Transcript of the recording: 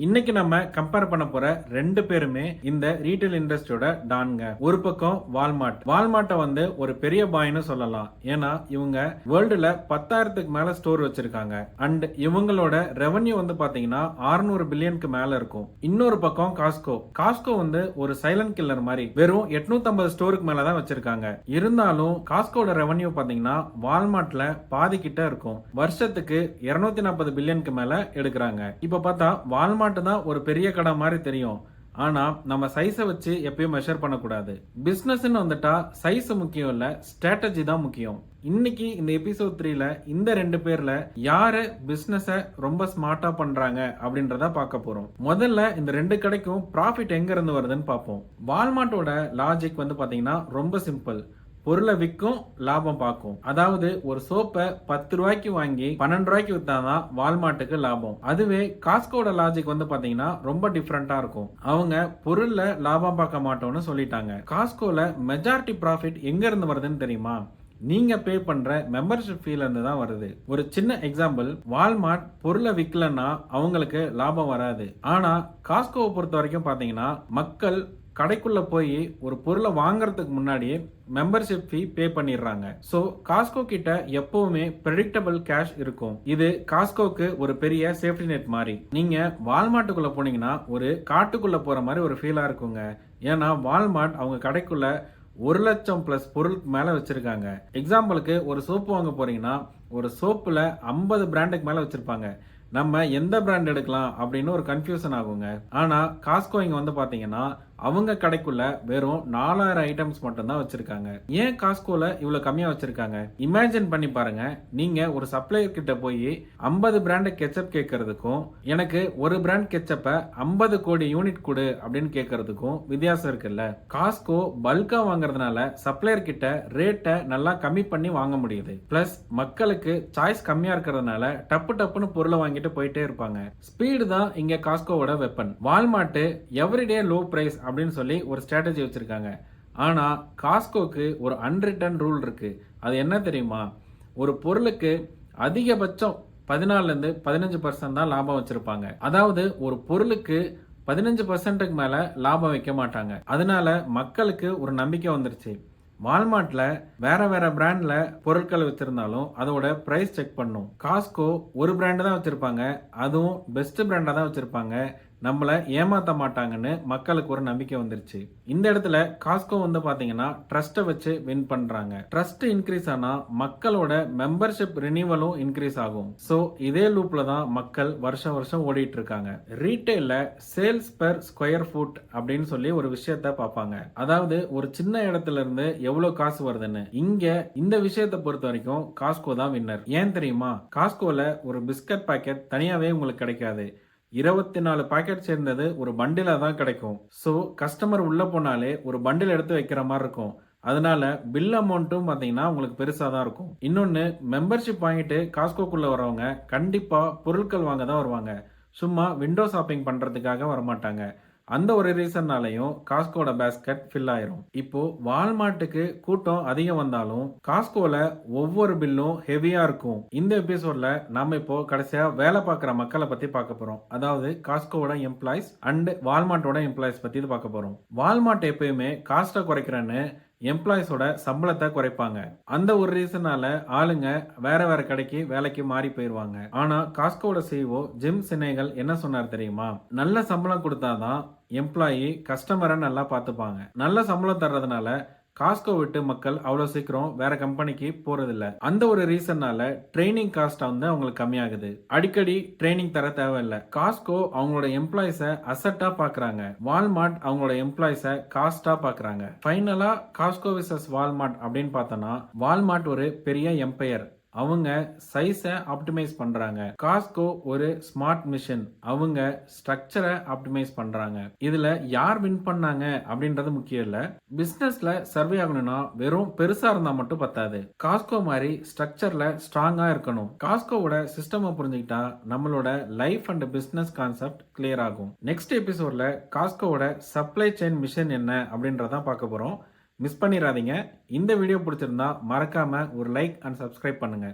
இன்னைக்கு நம்ம கம்பேர் பண்ண போற ரெண்டு பேருமே இந்த ரீட்டைல் இண்டஸ்ட்ரியோட டான்ங்க. ஒரு பக்கம் வால்மார்ட்டை வந்து ஒரு பெரிய பாய்னு சொல்லலாம். ஏன்னா இவங்க வேர்ல்டுல 10,000க்கு மேல ஸ்டோர் வச்சிருக்காங்க. அண்ட் இவங்களோட ரெவன்யூ வந்து பாத்தீங்கன்னா 600 பில்லியனுக்கு மேல இருக்கும். இன்னொரு பக்கம் காஸ்கோ வந்து ஒரு சைலண்ட் கில்லர் மாதிரி வெறும் 850 ஸ்டோருக்கு மேல தான் வச்சிருக்காங்க. இருந்தாலும் காஸ்கோட ரெவன்யூ பாத்தீங்கன்னா வால்மார்ட்ல பாதி கிட்ட இருக்கும். வருஷத்துக்கு 240 பில்லியனுக்கு மேல எடுக்கிறாங்க. இப்ப பார்த்தா வால்மார்ட் தான் ஒரு பெரிய கடை மாதிரி தெரியும். ஆனா நம்ம சைஸை வச்சு எப்பயும் மெஷர் பண்ணக்கூடாது. பிசினஸ்ன்னு வந்துட்டா சைஸ் முக்கியம் இல்ல, ஸ்ட்ராட்டஜி தான் முக்கியம். இன்னைக்கு இந்த எபிசோட் 3ல இந்த ரெண்டு பேர்ல யாரு பிசினஸ ரொம்ப ஸ்மார்ட்டா பண்றாங்க அப்படின்றத பார்க்க போறோம். முதல்ல இந்த ரெண்டு கடைக்கும் ப்ராஃபிட் எங்க இருந்து வருதுன்னு பார்ப்போம். வால்மார்ட்டோட லாஜிக் வந்து பாத்தீங்கன்னா ரொம்ப சிம்பிள். பொருளை விற்கும், லாபம் பார்க்கும். அதாவது ஒரு சோப்பை 10 ரூபாய்க்கு வாங்கி 12 ரூபாய்க்கு வித்தாதான் வால்மார்ட்டுக்கு லாபம். அதுவே காஸ்கோட லாஜிக் வந்து பாத்தீங்கன்னா ரொம்ப டிஃபரெண்டா இருக்கும். அவங்க பொருள்ல லாபம் பார்க்க மாட்டோம்னு சொல்லிட்டாங்க. காஸ்கோல மெஜாரிட்டி ப்ராஃபிட் எங்க இருந்து வருதுன்னு தெரியுமா? நீங்க பே பண்ற மெம்பர்ஷிப் ஃபீல இருந்து தான் வருது. ஒரு சின்ன எக்ஸாம்பிள், வால்மார்ட் பொருளை விற்கலன்னா அவங்களுக்கு லாபம் வராது. ஆனா காஸ்கோவை பொறுத்த வரைக்கும் பாத்தீங்கன்னா மக்கள் கடைக்குள்ள போய் ஒரு பொருளை வாங்குறதுக்கு முன்னாடியே மெம்பர்ஷிப் ஃபீ பே பண்ணிடுறாங்க. சோ காஸ்கோ கிட்ட எப்பவுமே ப்ரெடிக்டபிள் கேஷ் இருக்கும். இது காஸ்கோக்கு ஒரு பெரிய சேஃப்டி நெட் மாதிரி. நீங்க வால்மார்ட்டுக்குள்ள போனீங்கன்னா ஒரு காட்டுக்குள்ள போற மாதிரி ஒரு ஃபீலா இருக்குங்க. ஏன்னா வால்மார்ட் அவங்க கடைக்குள்ள 1 லட்சம் பிளஸ் பொருளுக்கு மேல வச்சிருக்காங்க. எக்ஸாம்பிளுக்கு ஒரு சோப்பு வாங்க போறீங்கன்னா ஒரு சோப்புல 50 பிராண்டுக்கு மேல வச்சிருப்பாங்க. நம்ம எந்த பிராண்ட் எடுக்கலாம் அப்படின்னு ஒரு கன்ஃபியூஷன் ஆகுங்க. ஆனா காஸ்கோ இங்க வந்து பாத்தீங்கன்னா அவங்க கடைக்குள்ள வெறும் 4000 ஐட்டம்ஸ் மட்டும் தான் வச்சிருக்காங்க. ஏன் காஸ்கோல இவ்வளவு கம்மியா வச்சிருக்காங்க? இமேஜின் பண்ணி பாருங்க. நீங்க ஒரு சப்ளையர் கிட்ட போய் 50 பிராண்ட் கெச்சப் கேட்கறதுக்கும் எனக்கு ஒரு பிராண்ட் கெச்சப்ப 50 கோடி யூனிட் கொடு அப்படின்னு கேட்கறதுக்கும் வித்தியாசம் இருக்குல்ல. காஸ்கோ பல்கா வாங்குறதுனால சப்ளையர் கிட்ட ரேட்டை நல்லா கம்மி பண்ணி வாங்க முடியுது. பிளஸ் மக்களுக்கு சாய்ஸ் கம்மியா இருக்கிறதுனால டப்புன்னு பொருளை வாங்கிட்டு போயிட்டே இருப்பாங்க. ஸ்பீடு தான் இங்க காஸ்கோவோட weapon. Walmart everyday low price அப்படின்னு சொல்லி ஒரு ஸ்ட்ராட்டஜி வச்சிருக்காங்க. ஆனா காஸ்கோக்கு ஒரு அன்ரிட்டன் ரூல் இருக்கு. அது என்ன தெரியுமா? ஒரு பொருளுக்கு அதிகபட்சம் 14ல இருந்து 15% தான் லாபம் வச்சிருப்பாங்க. அதாவது ஒரு பொருளுக்கு 15%க்கு மேல லாபம் வைக்க மாட்டாங்க. அதனால மக்களுக்கு ஒரு நம்பிக்கை வந்துருச்சு. வால்மார்ட்ல வேற பிராண்ட்ல பொருட்கள் வச்சிருந்தாலும் அதோட பிரைஸ் செக் பண்ணும். காஸ்கோ ஒரு பிராண்ட் தான் வச்சிருப்பாங்க, அதுவும் பெஸ்ட் பிராண்டா தான் வச்சிருப்பாங்க. நம்மள ஏமாத்த மாட்டாங்கன்னு மக்களுக்கு ஒரு நம்பிக்கை வந்துருச்சு. இந்த இடத்துல காஸ்கோ வந்து பாத்தீங்கன்னா ட்ரஸ்ட்டை வச்சு வின் பண்றாங்க. ட்ரஸ்ட் இன்க்ரீஸ் ஆனா மக்களோட மெம்பர்ஷிப் ரினிவலும் இன்க்ரீஸ் ஆகும். சோ இதே லூப்ல தான் மக்கள் வருஷம் ஓடிட்டு இருக்காங்க. ரீட்டைல்ல சேல்ஸ் பெர் ஸ்கொயர் ஃபுட் அப்படின்னு சொல்லி ஒரு விஷயத்த பார்ப்பாங்க. அதாவது ஒரு சின்ன இடத்துல இருந்து எவ்வளவு காசு வருதுன்னு. இங்க இந்த விஷயத்தை பொறுத்த வரைக்கும் காஸ்கோ தான் வின்னர். ஏன் தெரியுமா? காஸ்கோல ஒரு பிஸ்கட் பாக்கெட் தனியாவே உங்களுக்கு கிடைக்காது. 24 பாக்கெட் சேர்ந்தது ஒரு பண்டிலா தான் கிடைக்கும். சோ கஸ்டமர் உள்ள போனாலே ஒரு பண்டில் எடுத்து வைக்கிற மாதிரி இருக்கும். அதனால பில் அமௌண்ட்டும் பாத்தீங்கன்னா உங்களுக்கு பெருசா தான் இருக்கும். இன்னொன்னு, மெம்பர்ஷிப் வாங்கிட்டு காஸ்கோக்குள்ள வரவங்க கண்டிப்பா பொருட்கள் வாங்க தான் வருவாங்க. சும்மா விண்டோ ஷாப்பிங் பண்றதுக்காக வரமாட்டாங்க. அந்த ஒரு ரீசன்னாலையும் காஸ்கோட பேஸ்கெட் ஃபில் ஆயிரும். இப்போ வால்மார்ட்டுக்கு கூட்டம் அதிகம் வந்தாலும் காஸ்கோல ஒவ்வொரு பில்லும் ஹெவியா இருக்கும். இந்த எபிசோட்ல நாம இப்போ கடைசியா வேலை பார்க்குற மக்களை பத்தி பார்க்க போறோம். அதாவது காஸ்கோவோட எம்ப்ளாயிஸ் அண்ட் வால்மார்ட்டோட எம்ப்ளாயிஸ் பத்தி பார்க்க போறோம். வால்மார்ட் எப்பயுமே காஸ்ட்டை குறைக்கிறேன்னு எம்ப்ளாயிஸோட சம்பளத்தை குறைப்பாங்க. அந்த ஒரு ரீசனால ஆளுங்க வேற கடைக்கு வேலைக்கு மாறி போயிருவாங்க. ஆனா காஸ்கோட சிஇஓ ஜிம் சினேகல் என்ன சொன்னார் தெரியுமா? நல்ல சம்பளம் கொடுத்தாதான் எம்ப்ளாயி கஸ்டமரை நல்லா பார்த்துப்பாங்க. நல்ல சம்பளம் தர்றதுனால காஸ்கோ விட்டு மக்கள் அவ்வளவு சீக்கிரம் வேற கம்பெனிக்கு போறதில்ல. அந்த ஒரு ரீசன்னால ட்ரைனிங் காஸ்ட் வந்து அவங்களுக்கு கம்மியாகுது. அடிக்கடி ட்ரைனிங் தர தேவையில்லை. காஸ்கோ அவங்களோட எம்ப்ளாயிஸ அசட்டா பாக்குறாங்க. வால்மார்ட் அவங்களோட எம்ப்ளாயிஸ காஸ்டா பாக்குறாங்க. ஃபைனலா காஸ்கோ விசஸ் வால்மார்ட் அப்படின்னு பார்த்தோம்னா வால்மார்ட் ஒரு பெரிய எம்பையர். அவங்க சைஸை ஆப்டிமைஸ் பண்றாங்க. காஸ்கோ ஒரு ஸ்மார்ட் மிஷின். அவங்க ஸ்ட்ரக்சரை ஆப்டிமைஸ் பண்றாங்க. இதுல யார் வின் பண்ணாங்க அப்படின்றது முக்கியம் இல்ல. பிசினஸ்ல சர்வே ஆகணும்னா வெறும் பெருசா இருந்தா மட்டும் பத்தாது. காஸ்கோ மாதிரி ஸ்ட்ரக்சர்ல ஸ்ட்ராங்கா இருக்கணும். காஸ்கோவோட சிஸ்டம் புரிஞ்சுக்கிட்டா நம்மளோட life and business concept clear ஆகும். நெக்ஸ்ட் எபிசோட்ல காஸ்கோவோட சப்ளை செயின் மிஷன் என்ன அப்படின்றத பார்க்க போறோம். மிஸ் பண்ணிடாதீங்க. இந்த வீடியோ பிடிச்சிருந்தா மறக்காம ஒரு லைக் அண்ட் சப்ஸ்கிரைப் பண்ணுங்க.